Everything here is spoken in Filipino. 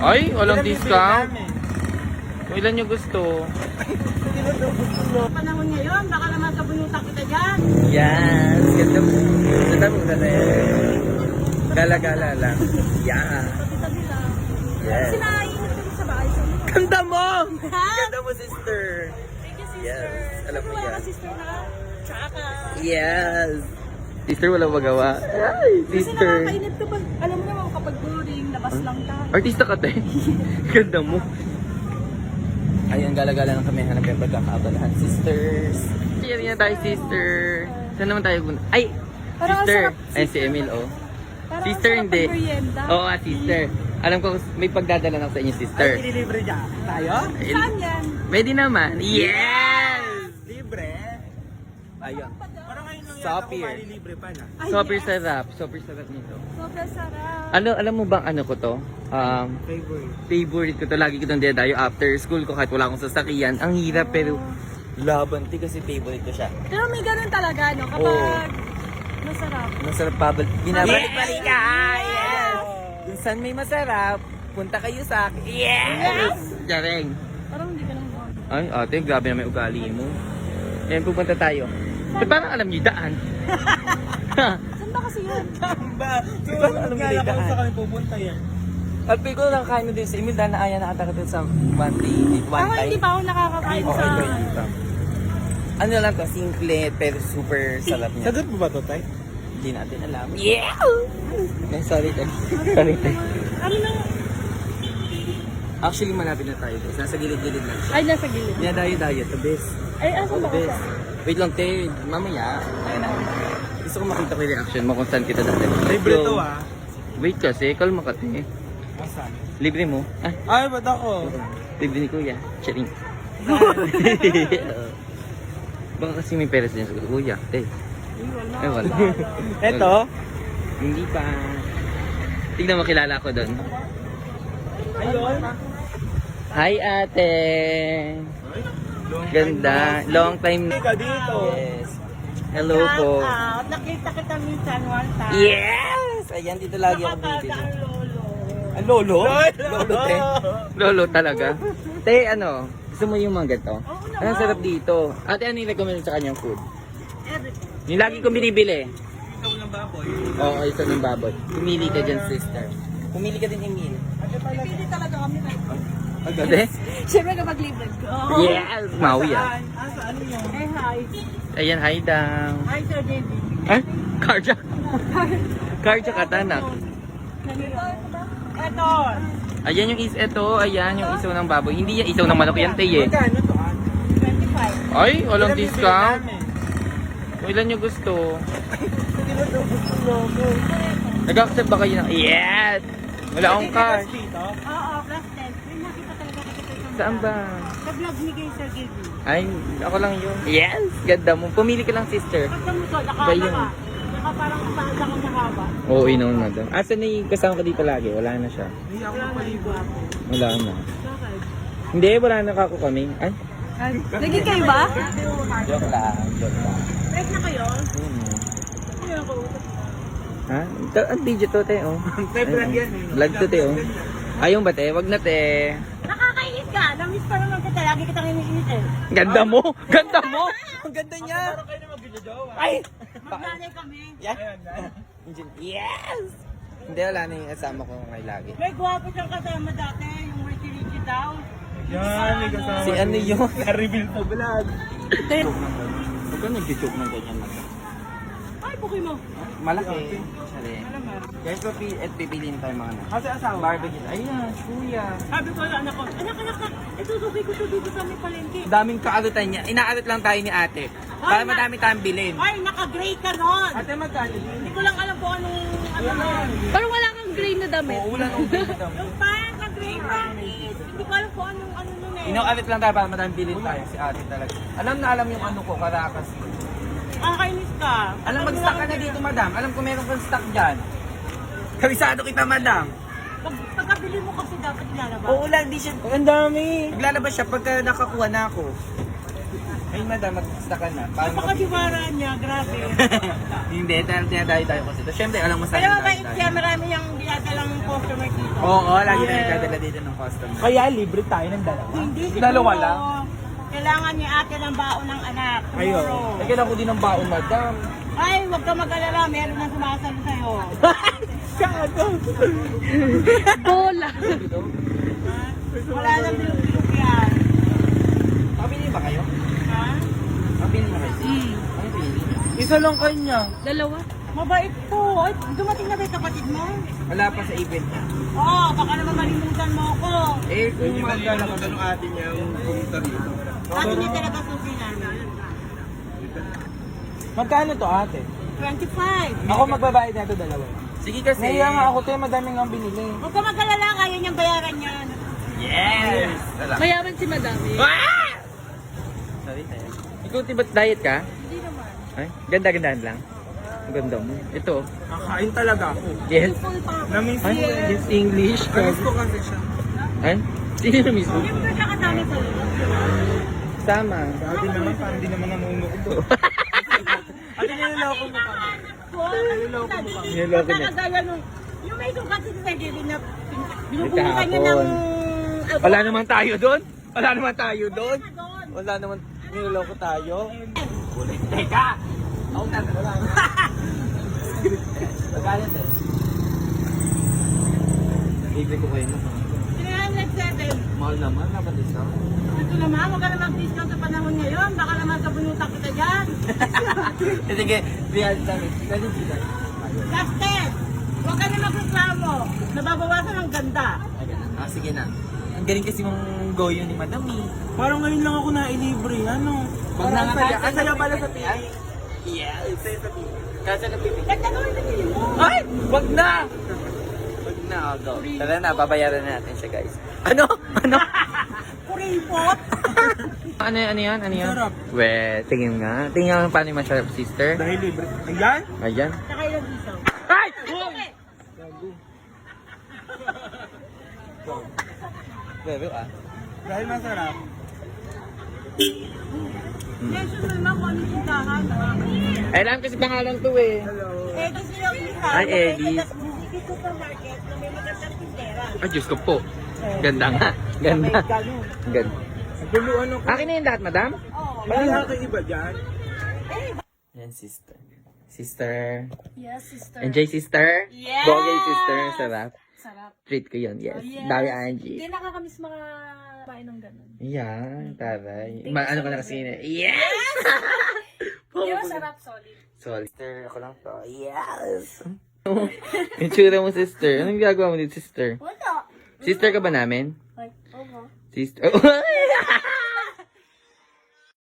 Ay, walang discount. Kung ilan yung gusto. Panahon ngayon, baka naman kabunutan kita dyan. Yes, ganda mo. Ganda mo na eh. Gala-gala lang. Yeah. Tabi-tabi lang. Yes. Sinainit kami sa bahay. Ganda mo! Ha? Ganda mo, sister. Thank you, sister. Yes, alam mo Wala yan. ka, sister na. Tsaka. Yes. Sister, wala magawa. Ay, Kasi sister. nakakainit kapag, alam mo naman kapag boring, labas lang tayo. Artista ka, te. Ganda mo. Ayun, gala-gala lang kami. Hanap yung pagkakaabalahan. Sisters. Yan na tayo, sister. Saan naman tayo? Ay, Parang ang sister. sarap, Ay, si Emil, oh. Parang Sister, ang sarap hindi. pag-merienda. Oo, sister. Alam ko, may pagdadala na sa inyo, sister. Ay, ililibre niya. Tayo? Saan yan? Pwede naman. Yes! Libre? Ayun. Parang ngayon lang yata Sapir. kung malilibre pa na. Ay, Super yes. sarap. Super sarap nito. Sobrang sarap. Alam mo bang ano ko to? Favorite. Favorite ko to. Lagi ko itong dinadayo after school ko kahit wala akong sasakyan. Ang hirap pero laban ti kasi favorite ko siya. Pero may ganun talaga, no? Kapag Oo. masarap. Masarap binabalik-balik ka. Yes! Kung saan may masarap, punta kayo sa akin. Yes! Jareng. Parang hindi ka nang buwan. Ay, ate, grabe na may ugali mo. Ayan, pupunta tayo. Eh, parang alam niyo yung daan. Saan ba kasi yun? Ba? So, Parang alam mo kaya yung kung daan. saan kami pupunta yan. At ko lang kain mo din sa Emil dahil naaya nakataka din sa one day, one Ako time. hindi pa ako nakakakain Okay, sa... hindi pa. Ano lang to, simple pero super sarap niya. Sagot mo ba to, Tay? Hindi natin alam. Yeah! Okay, sorry, Tay. Sorry, Tay. Ano na? Actually, malapit na tayo. Guys. Nasa gilid-gilid lang siya. Ay, nasa gilid. Dinadayo-dayo, the best. Ay, asan ba The best. Wait lang, Tay. Mamaya. Ayun na. Gusto ko makita ko yung reaction mo kung saan kita dati. Libre to ah. Wait kasi, kalma ka, Tay. Asan? Libre mo? Ah, Ay, ba't ako? libre ni Kuya. Charing. Baka kasi may peres din sa Kuya. Tay. Ay, wala. Eto? Hindi pa. Tignan mo, kilala ko doon. Ayun. Hi, ate. Ganda. Long time. Ka dito. Yes. Hello po. Nakita kita minsan one time. Yes! Ayan, dito lagi ako bibili. Ang lolo. Ang lolo? Lolo, te. Lolo talaga. Te, ano? Gusto mo yung mga ganito? Oo Ang sarap dito. Ate, ano yung recommend sa kanyang food? Everything. Yung lagi kong binibili. Ikaw ng baboy. Oo, isa ng baboy. Pumili ka dyan, sister. Pumili ka din, Emil. Pipili talaga kami na. Agad eh? Siyempre kapag libre ko. Yes! Maui ah. Saan yun? Eh, hi. Ayan, hi down. Hi, Sir David. Ay, cardiac. Cardiac atanak. Ito. Ayan yung eto, ayan yung isaw ng baboy. Hindi yan isaw ng manok yan, te eh. Magkano to ah? 25. Ay, walang Ilan bibili discount. namin? Kung ilan yung gusto. Tinutubos ko logo. Nag-accept ba kayo ng... Yes! Wala akong cash. Dito? Oo, plus 10. May nakita talaga kita sa isang Saan ba? Sa vlog ni kay Sir Gilby. Ay, ako lang yun. Yes! Ganda mo. Pumili ka lang, sister. Pagka mo to, Ba nakala yun? ka. Naka parang paanda kang mahaba. Oo, inon na daw. Asan na yung kasama ka dito lagi? Wala na siya. Hindi ako mapaligo. Wala na. Bakit? Hindi, wala na kako kami. Ay, Naging kayo ba? joke lang. Joke lang. Break na kayo? Ano ako? Ha? Ang video to, te, oh. February yan eh. Vlog to, te, oh. Ayun ba, te? Wag na, te. Nakakainis ka. Namiss pa naman kita. Lagi kitang iniinit eh. Ganda mo! Ganda mo! Ang ganda niya! Parang kayo na mag-jowa. Ay! Maglalay kami. Yeah. Yes! Hindi, wala na yung kasama ko ngayon lagi. May gwapo siyang kasama dati. Yung Ricky Ricky daw. Yan, may kasama. Si ano yun? Na-reveal sa vlog. Huwag ka nag-joke ng ganyan na. Ay, bukoy mo. Malaki. Sali. Guys, pipiliin tayo mga anak. Kasi asawa. Barbecue. Ayun, kuya. Sabi ko sa anak ko, anak, ito suki ko ito dito sa may palengke. Daming kaalutan niya. Inaalut lang tayo ni ate. Para madami tayong bilhin. Ay, naka-gray ka nun. Ate, magkano din? Hindi ko lang alam kung anong, ano nun. Parang wala kang gray na damit. Oo, wala nang bilhin daw. Yung parang ka-gray promise. Hindi ko alam kung anong ano nun eh. Inaalut lang tayo para madaming bilhin tayo. Si ate talaga. Alam na alam yung ano ko, Caracas. Nakakainis ka. Alam, mag-stock ka na dito, madam. Alam ko meron kang stock dyan. Kabisado kita, madam. Pagkabili mo kasi dapat ilalabas. Oo lang, di siya. Ang dami. Maglalabas siya pagka nakakuha na ako. Ay, madam, Kamusta ka na? Paano ka? Napakadiwara niya, grabe. Hindi, tinadayo tayo kasi ito. Siyempre, alam mo sa Kaya mabait siya, marami niyang dinadalang customer dito. Oo, lagi na nagdadala dito ng customer. Kaya libre tayo ng dalawa. Hindi siguro. Dalawa lang? Kailangan ni ate ng baon ng anak. Ayun. Siguro. Kailangan ko din ng baon, madam. Ay, huwag ka mag-alala, meron na sumasalo sa'yo. Bola. Wala nang bilog-bilog yan. Pabili ba kayo? Ha? Pabili ba kayo? Ano pili? Isa lang kanya. Dalawa. Mabait to. Ay, dumating na ba yung kapatid mo? Wala pa sa event. Oo, baka naman malimutan mo ako. Eh, kung magkala ka Anong ate niya yung pumunta dito? Ate niya talaga susi namin. Magkano to ate? 25. Ako magbabayad na ito dalawa. Sige kasi. Naiya nga ako tayo, madaming ang binili. Huwag ka mag-alala, kaya niyang bayaran yan. Yes! Wala. Mayaman si madami. Sorry, tayo. Ikaw, tiba't diet ka? Hindi naman. Ay, ganda-gandaan lang. Ang ganda mo. Ito. Kakain talaga ako. Yes. Full pa. Namiss Ay, ko. it's English. Namiss ko kasi siya. Ay? Sino na mismo? Hindi mo siya kasama sa'yo. Sama. Sabi naman, parang di naman namumuko. Ate, niloloko mo kami. Niloloko mo kami. Niloloko niya. Pagkakagaya nung, yung may sukat si Sagiri na binubukan niya ng... Wala naman tayo doon. Wala naman tayo doon. doon. Wala naman. Niloloko tayo. Teka! Ako na. Wala na. Magalit eh. Libre ko kayo na. Sinanay 7. Mahal naman. Dapat discount. Ito naman, huwag ka na mag-discount sa panahon ngayon. Baka naman sa bunutak kita dyan. Sige. Real kami. Pwede kita. Gasted! Huwag ka na magreklamo. Nababawasan ang ganda. Ah, sige na. Ang galing kasi mong goyo ni Madam eh. Parang ngayon lang ako nailibre. Ano? Wag na nga tayo. Ang saya pala sa PI. Yes. Kasi na pipi. Ganda naman na sila mo. Ay! Wag na! Wag na, go. Tara na, babayaran na natin siya, guys. Ano? Ano? Kuripot. Ano yan? Ano yan? Sarap. We, tingin nga. Tingin nga paano yung masarap, sister. Dahil libre. Ayan? Ayan. Saka ilang isaw. Ay! Bebe, ah. Dahil masarap. Mention mo naman kung ano yung tindahan. Ay, alam kasi pangalan to eh. Eddie silang isa. Ay, Eddie. Hindi supermarket na may magandang tindera. Ay, Diyos ko po. Ganda nga. Ganda. Ganda. Naguluan ako. Akin na yung lahat, madam? Oo. May aking iba dyan. Yan, sister. Sister. Yes, sister. Enjoy, sister. Yes! Bogey, sister. Sarap. Sarap. Treat ko yun, yes. Oh, yes. Dami, Angie. Hindi nakakamiss mga kain ng ganun. Yan, taray. Ano ka na kasi yun eh. Yes! Di ba sarap, solid? Sorry. Sister, ako lang to. Yes! Yung tsura mo, sister. Anong ginagawa mo dito, sister? Wala. Sister ka ba namin? Ay, oo. Sister.